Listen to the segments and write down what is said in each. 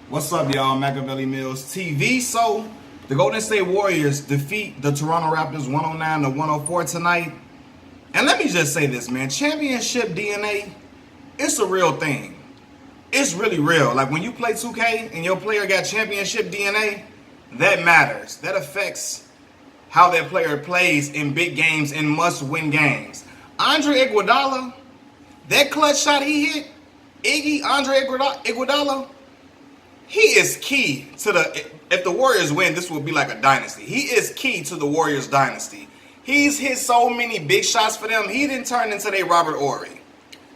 What's up, y'all? Machiavelli Mills TV. So, the Golden State Warriors defeat the Toronto Raptors 109 to 104 tonight. And let me just say this, man. Championship DNA, it's a real thing. It's really real. Like when you play 2K and your player got championship DNA, that matters. That affects how that player plays in big games and must-win games. Andre Iguodala, that clutch shot he hit, Andre Iguodala, he is key to if the Warriors win, this will be like a dynasty. He is key to the Warriors dynasty. He's hit so many big shots for them. He didn't turn into their Robert Horry.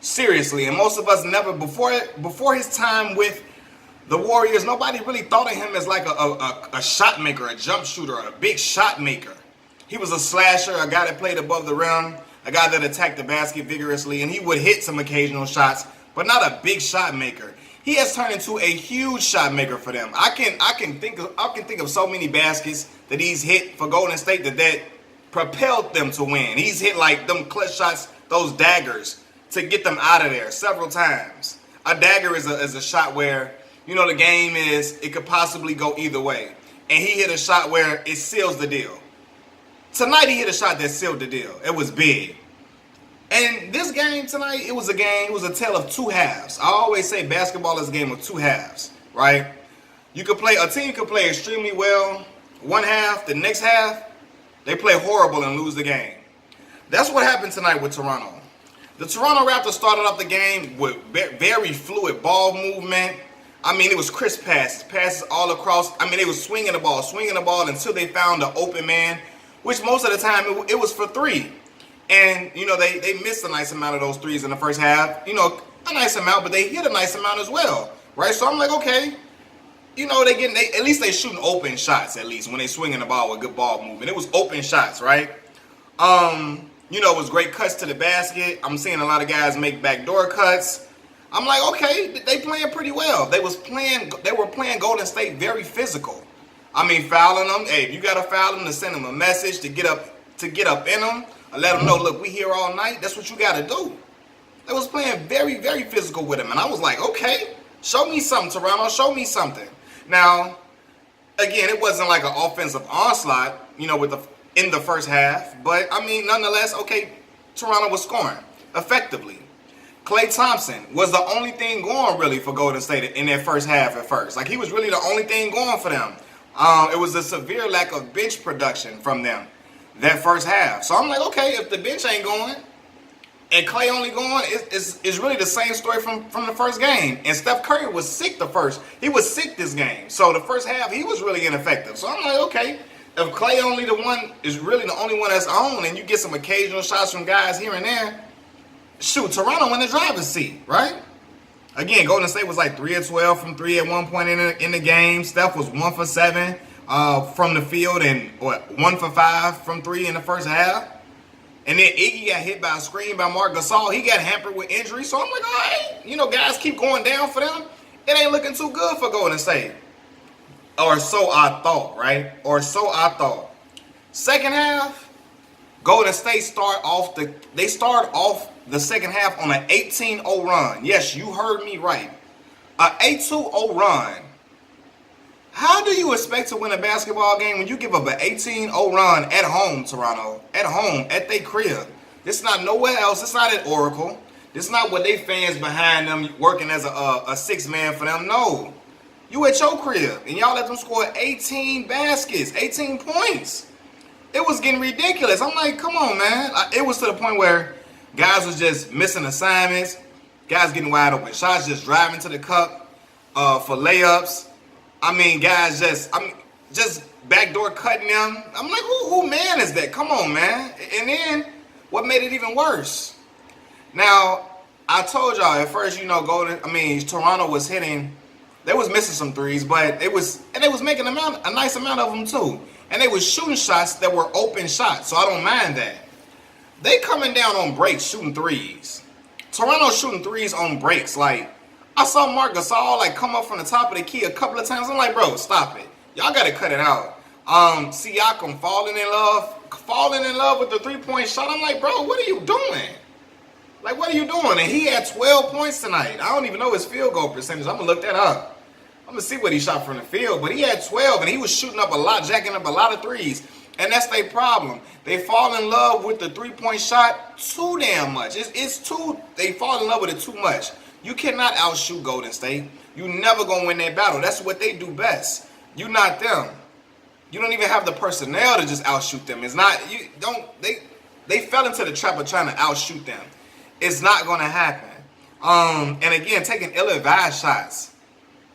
Seriously, and most of us never, before his time with the Warriors, nobody really thought of him as like a shot maker, a jump shooter, a big shot maker. He was a slasher, a guy that played above the rim, a guy that attacked the basket vigorously, and he would hit some occasional shots, but not a big shot maker. He has turned into a huge shot maker for them. I can think of so many baskets that he's hit for Golden State that propelled them to win. He's hit like them clutch shots, those daggers, to get them out of there several times. A dagger is a shot where, you know, the game it could possibly go either way. And he hit a shot where it seals the deal. Tonight he hit a shot that sealed the deal. It was big. And this game tonight, it was a tale of two halves. I always say basketball is a game of two halves, right? A team could play extremely well one half, the next half, they play horrible and lose the game. That's what happened tonight with Toronto. The Toronto Raptors started off the game with very fluid ball movement. I mean, it was crisp passes all across. I mean, they were swinging the ball until they found the open man, which most of the time it was for three. And, you know, they missed a nice amount of those threes in the first half. You know, a nice amount, but they hit a nice amount as well, right? So I'm like, okay, you know, at least they shooting open shots, at least, when they swinging the ball with good ball movement. It was open shots, right? You know, it was great cuts to the basket. I'm seeing a lot of guys make backdoor cuts. I'm like, okay, they playing pretty well. They were playing Golden State very physical. I mean, fouling them. Hey, if you got to foul them to send them a message to get up in them, or let them know, look, we here all night. That's what you got to do. They was playing very, very physical with him. And I was like, okay, show me something, Toronto. Show me something. Now, again, it wasn't like an offensive onslaught, you know, in the first half. But, I mean, nonetheless, okay, Toronto was scoring effectively. Klay Thompson was the only thing going, really, for Golden State in their first half at first. Like, he was really the only thing going for them. It was a severe lack of bench production from them that first half. So I'm like, okay, if the bench ain't going and Klay only going, it's really the same story from the first game. And Steph Curry was sick he was sick this game. So the first half, he was really ineffective. So I'm like, okay, if Klay is really the only one that's on, and you get some occasional shots from guys here and there, shoot, Toronto in the driver's seat, right? Again, Golden State was like 3 of 12 from 3 at one point in the game. Steph was 1 for 7 from the field and 1 for 5 from 3 in the first half. And then Iggy got hit by a screen by Marc Gasol. He got hampered with injury. So I'm like, all right, you know, guys keep going down for them. It ain't looking too good for Golden State. Or so I thought, right? Or so I thought. Second half, Golden State start off the second half on an 18-0 run. Yes, you heard me right. An 8-2-0 run. How do you expect to win a basketball game when you give up an 18-0 run at home, Toronto? At home, at their crib. This not nowhere else. It's not at Oracle. This not what they fans behind them working as a six-man for them. No. You at your crib, and y'all let them score 18 baskets, 18 points. It was getting ridiculous. I'm like, come on, man. It was to the point where guys was just missing assignments. Guys getting wide open shots, just driving to the cup for layups. I mean, guys just backdoor cutting them. I'm like, who man is that? Come on, man. And then what made it even worse? Now, I told y'all at first, you know, Toronto was hitting. They was missing some threes, but they was making a nice amount of them too. And they was shooting shots that were open shots, so I don't mind that. They coming down on breaks shooting threes. Toronto shooting threes on breaks. Like, I saw Marc Gasol like come up from the top of the key a couple of times. I'm like, bro, stop it. Y'all got to cut it out. Siakam falling in love with the three-point shot. I'm like, bro, what are you doing? Like, what are you doing? And he had 12 points tonight. I don't even know his field goal percentage. I'm going to look that up. I'm gonna see what he shot from the field, but he had 12 and he was shooting up a lot, jacking up a lot of threes. And that's their problem. They fall in love with the three-point shot too damn much. They fall in love with it too much. You cannot outshoot Golden State. You never gonna win that battle. That's what they do best. You not them. You don't even have the personnel to just outshoot them. It's not, they fell into the trap of trying to outshoot them. It's not gonna happen. And again, taking ill-advised shots,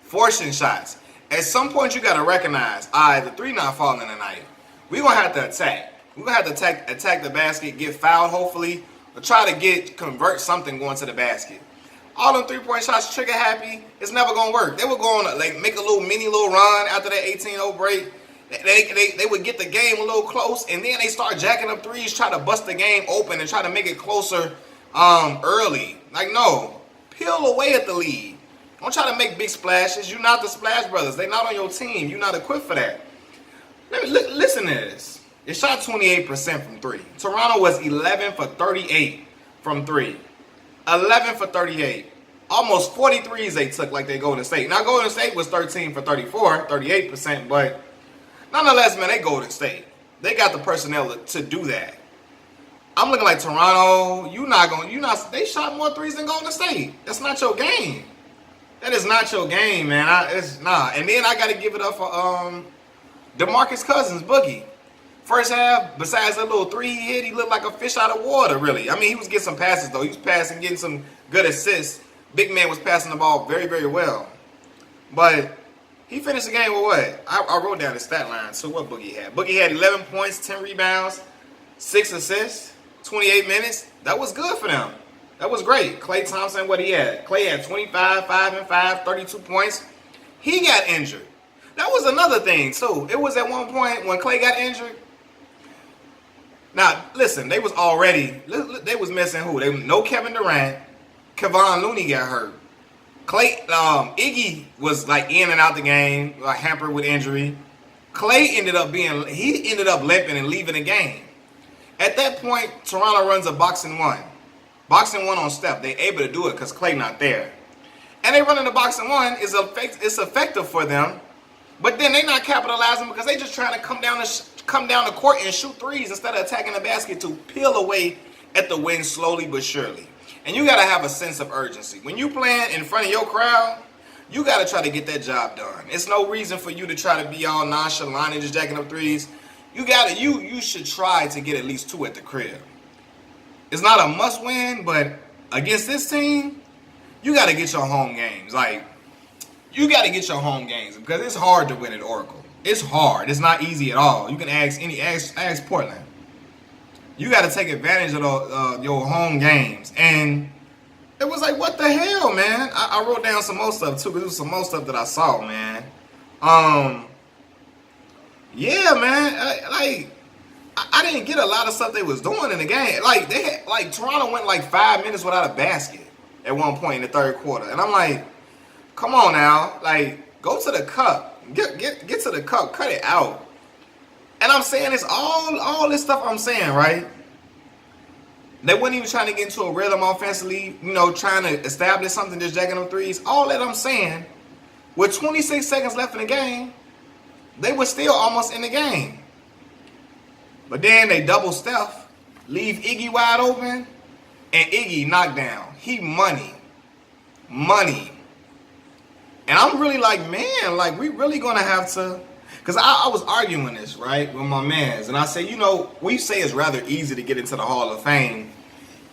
forcing shots. At some point you gotta recognize, all right, the three not falling tonight. We're going to have to attack. We're going to have to attack the basket, get fouled hopefully, or try to convert something going to the basket. All them three-point shots trigger happy, it's never going to work. They would go on, make a little run after that 18-0 break. They would get the game a little close, and then they start jacking up threes, try to bust the game open and try to make it closer early. Like, no, peel away at the lead. Don't try to make big splashes. You're not the Splash Brothers. They're not on your team. You're not equipped for that. Listen to this. It shot 28% from three. Toronto was 11 for 38 from three. 11 for 38. Almost 43s they took like they Golden State. Now, Golden State was 13 for 34, 38%, but nonetheless, man, they Golden State. They got the personnel to do that. I'm looking like Toronto. They shot more threes than Golden State. That's not your game. That is not your game, man. It's not. And then I got to give it up for DeMarcus Cousins, Boogie. First half, besides that little three he hit, he looked like a fish out of water, really. I mean, he was getting some passes, though. He was passing, getting some good assists. Big man was passing the ball very, very well. But he finished the game with what? I wrote down the stat line. So what Boogie had? Boogie had 11 points, 10 rebounds, 6 assists, 28 minutes. That was good for them. That was great. Klay Thompson, what he had? Klay had 25, 5 and 5, 32 points. He got injured. That was another thing, too. It was at one point when Klay got injured. Now, listen, they was missing who? No Kevin Durant. Kevon Looney got hurt. Iggy was like in and out the game, like hampered with injury. Klay ended up limping and leaving the game. At that point, Toronto runs a boxing one. Boxing one on step. They able to do it because Klay not there. And they running the boxing one. It's effective for them. But then they not capitalizing because they just trying to come down the court and shoot threes instead of attacking the basket to peel away at the win slowly but surely. And you got to have a sense of urgency. When you playing in front of your crowd, you got to try to get that job done. It's no reason for you to try to be all nonchalant and just jacking up threes. You should try to get at least 2 at the crib. It's not a must win, but against this team, you got to get your home games. Like, you got to get your home games because it's hard to win at Oracle. It's hard. It's not easy at all. You can ask Portland. You got to take advantage of your home games. And it was like, what the hell, man? I wrote down some more stuff, too, because there was some more stuff that I saw, man. Yeah, man. I didn't get a lot of stuff they was doing in the game. Like, Toronto went like 5 minutes without a basket at one point in the third quarter. And I'm like, come on now. Like, go to the cup. Get to the cup. Cut it out. And I'm saying it's all this stuff I'm saying, right? They weren't even trying to get into a rhythm offensively, trying to establish something, just jacking them threes. All that I'm saying, with 26 seconds left in the game, they were still almost in the game. But then they double Steph, leave Iggy wide open, and Iggy knocked down. He money. And I'm really like, man, like we really gonna have to, because I was arguing this, right, with my mans, and I said, we say it's rather easy to get into the Hall of Fame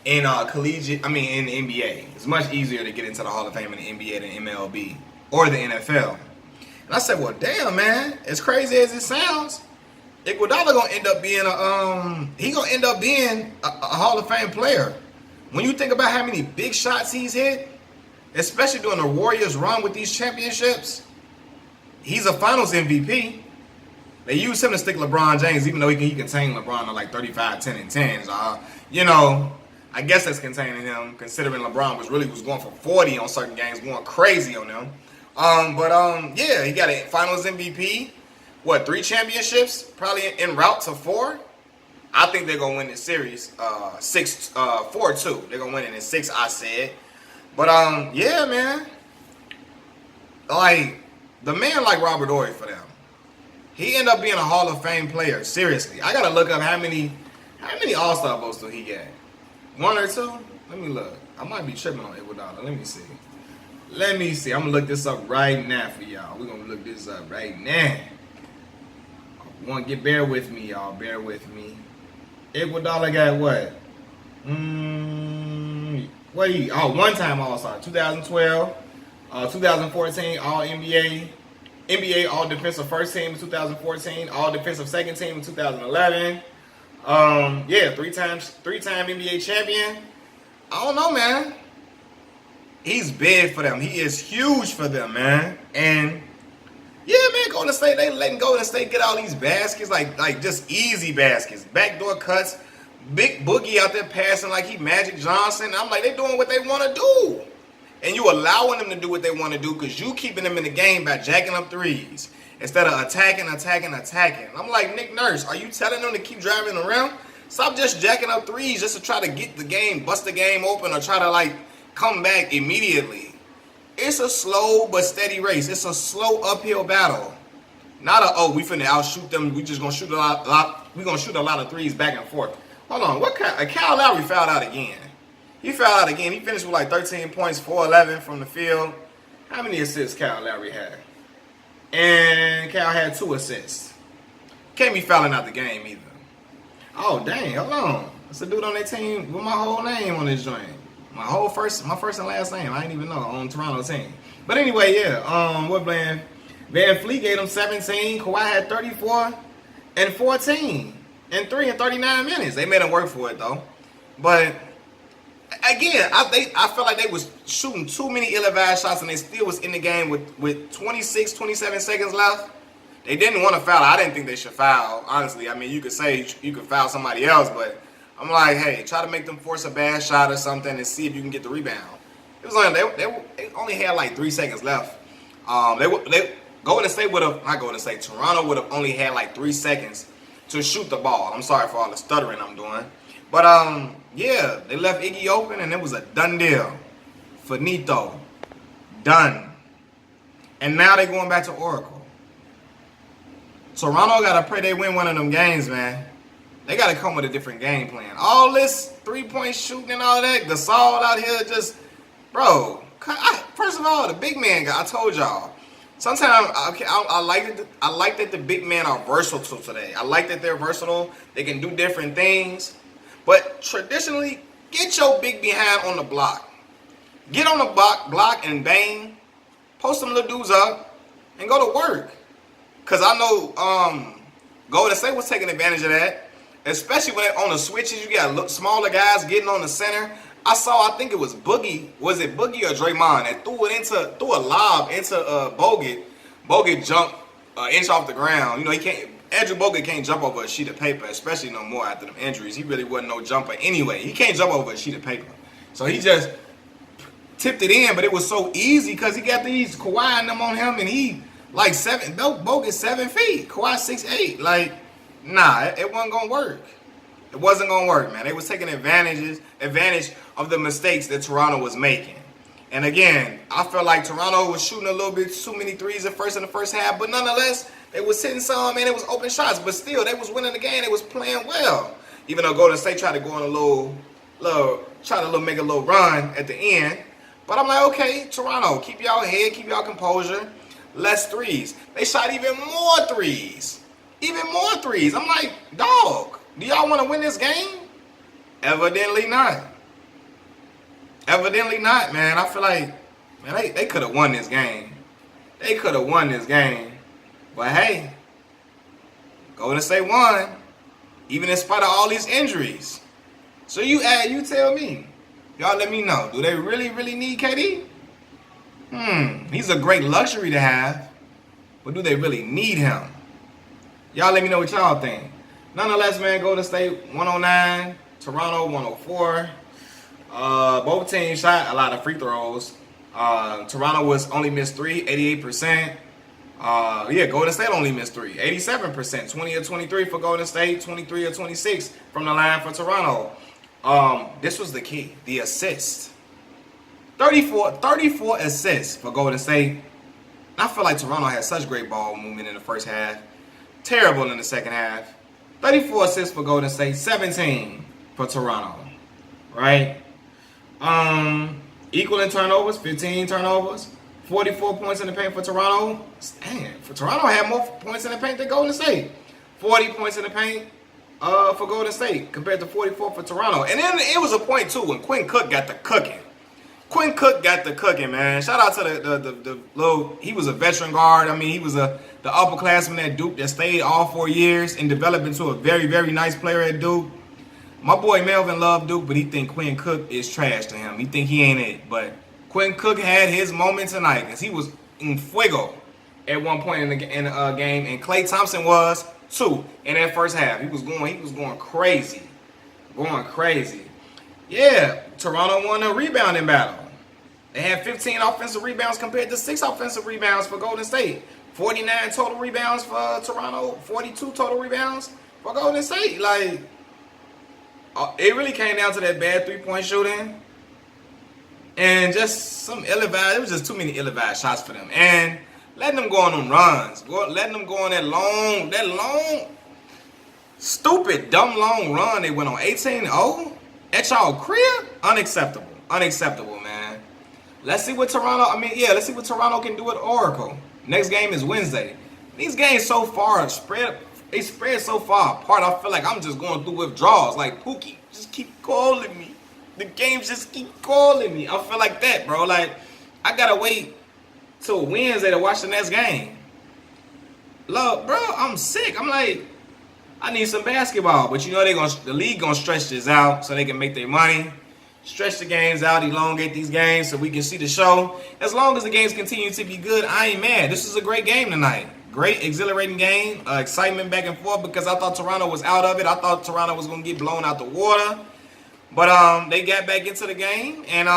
in in the NBA. It's much easier to get into the Hall of Fame in the NBA than MLB or the NFL. And I said, well, damn, man, as crazy as it sounds, Iguodala gonna end up being a Hall of Fame player. When you think about how many big shots he's hit, especially during the Warriors' run with these championships, he's a Finals MVP. They use him to stick LeBron James, even though he can contain LeBron to like 35, 10, and 10. I guess that's containing him, considering LeBron was going for 40 on certain games, going crazy on them. Yeah, he got a Finals MVP. 3 championships? Probably en route to 4. I think they're gonna win this series 4-2. They're gonna win it in 6, I said. But yeah, man. Like, The man like Robert Horry for them. He ended up being a Hall of Fame player. Seriously, I gotta look up how many All-Star votes do he get? 1 or 2? Let me look. I might be tripping on Iguodala. Let me see. I'm gonna look this up right now for y'all. We're gonna look this up right now. Bear with me, y'all. Bear with me. Iguodala got what? One-time All-Star. 2012. 2014 All-NBA. NBA All-Defensive First Team in 2014. All-Defensive Second Team in 2011. Three-time NBA champion. I don't know, man. He's big for them. He is huge for them, man. And yeah, man, Golden State, they letting Golden State get all these baskets, like just easy baskets, backdoor cuts, Big Boogie out there passing like he Magic Johnson. I'm like, they doing what they want to do. And you allowing them to do what they want to do because you keeping them in the game by jacking up threes instead of attacking. I'm like, Nick Nurse, are you telling them to keep driving around? Stop just jacking up threes just to try to get the game, bust the game open, or try to come back immediately. It's a slow but steady race. It's a slow uphill battle. Not we finna outshoot them. We just gonna shoot a lot. We gonna shoot a lot of threes back and forth. Hold on, Kyle Lowry fouled out again. He fouled out again. He finished with 13 points, 4-11 from the field. How many assists Kyle Lowry had? And Kyle had 2 assists. Can't be fouling out the game either. Oh dang, hold on. That's a dude on their team with my whole name on this joint. My first and last name. I didn't even know on Toronto team. But anyway, yeah. What playing? Van Fleet gave him 17. Kawhi had 34 and 14 and 3 in 39 minutes. They made him work for it though. But again, I felt like they was shooting too many ill-advised shots and they still was in the game with 26, 27 seconds left. They didn't want to foul. I didn't think they should foul, honestly. I mean, you could say you could foul somebody else, but I'm like, hey, try to make them force a bad shot or something and see if you can get the rebound. It was they only had 3 seconds left. Toronto would have only had 3 seconds to shoot the ball. I'm sorry for all the stuttering I'm doing. But yeah, they left Iggy open and it was a done deal. Finito. Done. And now they're going back to Oracle. Toronto gotta pray they win one of them games, man. They got to come with a different game plan. All this three-point shooting and all that, Gasol out here just, bro. First of all, the big man guy, I told y'all. Sometimes I like that the big men are versatile today. I like that they're versatile. They can do different things. But traditionally, get your big behind on the block. Get on the block and bang. Post some little dudes up and go to work. Because I know Golden State was taking advantage of that. Especially when on the switches, you got smaller guys getting on the center. I think it was Boogie. Was it Boogie or Draymond that threw a lob into Bogut. Bogut jumped an inch off the ground. You know, Andrew Bogut can't jump over a sheet of paper, especially no more after them injuries. He really wasn't no jumper anyway. He can't jump over a sheet of paper. So he just tipped it in, but it was so easy because he got these Kawhi and them on him, and he Bogut 7 feet. Kawhi 6'8". Nah, it wasn't gonna work. It wasn't gonna work, man. They was taking advantage of the mistakes that Toronto was making. And again, I felt like Toronto was shooting a little bit too many threes in the first half, but nonetheless, they was hitting some and it was open shots. But still, they was winning the game. They was playing well. Even though Golden State tried to go on make a little run at the end. But I'm like, okay, Toronto, keep y'all head, keep y'all composure. Less threes. They shot even more threes. I'm like, dog, do y'all want to win this game? Evidently not. Evidently not, man. I feel like, man, they could have won this game. But hey, Golden State won, even in spite of all these injuries. So you tell me. Y'all let me know. Do they really, really need KD? He's a great luxury to have. But do they really need him? Y'all let me know what y'all think. Nonetheless, man, Golden State 109, Toronto 104. Both teams shot a lot of free throws. Toronto only missed 3, 88%. Golden State only missed 3, 87%. 20 or 23 for Golden State, 23 or 26 from the line for Toronto. This was the key, the assist. 34 assists for Golden State. I feel like Toronto had such great ball movement in the first half. Terrible in the second half. 34 assists for Golden State, 17 for Toronto. Right? Equal in turnovers, 15 turnovers. 44 points in the paint for Toronto. Damn, for Toronto had more points in the paint than Golden State. 40 points in the paint for Golden State compared to 44 for Toronto. And then it was a point too when Quinn Cook got the cooking. Quinn Cook got the cooking, man. Shout out to the little, he was a veteran guard. I mean, he was the upperclassman at Duke that stayed all 4 years and developed into a very, very nice player at Duke. My boy Melvin loved Duke, but he think Quinn Cook is trash to him. He think he ain't it. But Quinn Cook had his moment tonight because he was in fuego at one point in the game, and Klay Thompson was too in that first half. He was going crazy, Yeah, Toronto won a rebounding battle. They had 15 offensive rebounds compared to 6 offensive rebounds for Golden State. 49 total rebounds for Toronto, 42 total rebounds for Golden State. Like, it really came down to that bad three-point shooting and just some ill-advised. It was just too many ill-advised shots for them. And letting them go on them runs, letting them go on that long, stupid, dumb long run they went on 18-0 at y'all crib. Unacceptable, man. Let's see what let's see what Toronto can do at Oracle. Next game is Wednesday. These games so far spread so far apart. I feel like I'm just going through withdrawals. Like, Pookie, just keep calling me. The games just keep calling me. I feel like that, bro. Like, I gotta wait till Wednesday to watch the next game. Look, bro, I'm sick. I'm like, I need some basketball. But you know the league gonna stretch this out so they can make their money. Stretch the games out, elongate these games so we can see the show. As long as the games continue to be good, I ain't mad. This is a great game tonight. Great, exhilarating game. Excitement back and forth because I thought Toronto was out of it. I thought Toronto was going to get blown out the water. But they got back into the game, and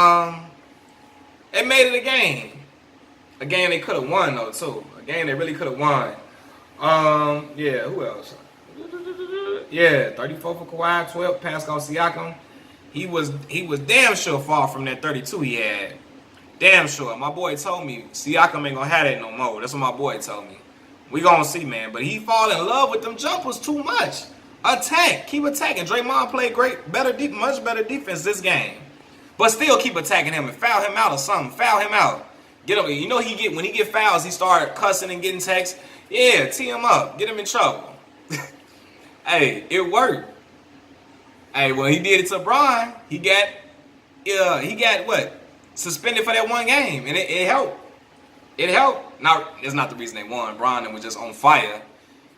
it made it a game. A game they could have won, though, too. A game they really could have won. Yeah, who else? Yeah, 34 for Kawhi, 12 Pascal Siakam. He was damn sure far from that 32 he had. Damn sure. My boy told me Siakam ain't gonna have that no more. That's what my boy told me. We gonna see, man. But he fall in love with them jumpers too much. Attack. Keep attacking. Draymond played much better defense this game. But still keep attacking him and foul him out or something. Foul him out. Get him. You know when he get fouls, he start cussing and getting texts. Yeah, tee him up. Get him in trouble. Hey, it worked. Hey, when he did it to Bron, he got what? Suspended for that one game, and it helped. It helped. Now, it's not the reason they won. Bron was just on fire,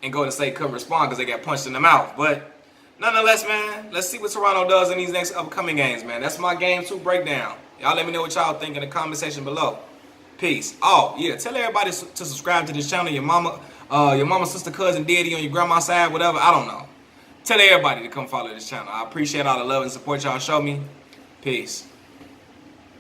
and Golden State couldn't respond because they got punched in the mouth. But nonetheless, man, let's see what Toronto does in these next upcoming games, man. That's my Game 2 breakdown. Y'all let me know what y'all think in the comment section below. Peace. Oh, yeah, tell everybody to subscribe to this channel. Your mama, sister, cousin, daddy, on your grandma's side, whatever. I don't know. Tell everybody to come follow this channel. I appreciate all the love and support y'all show me. Peace.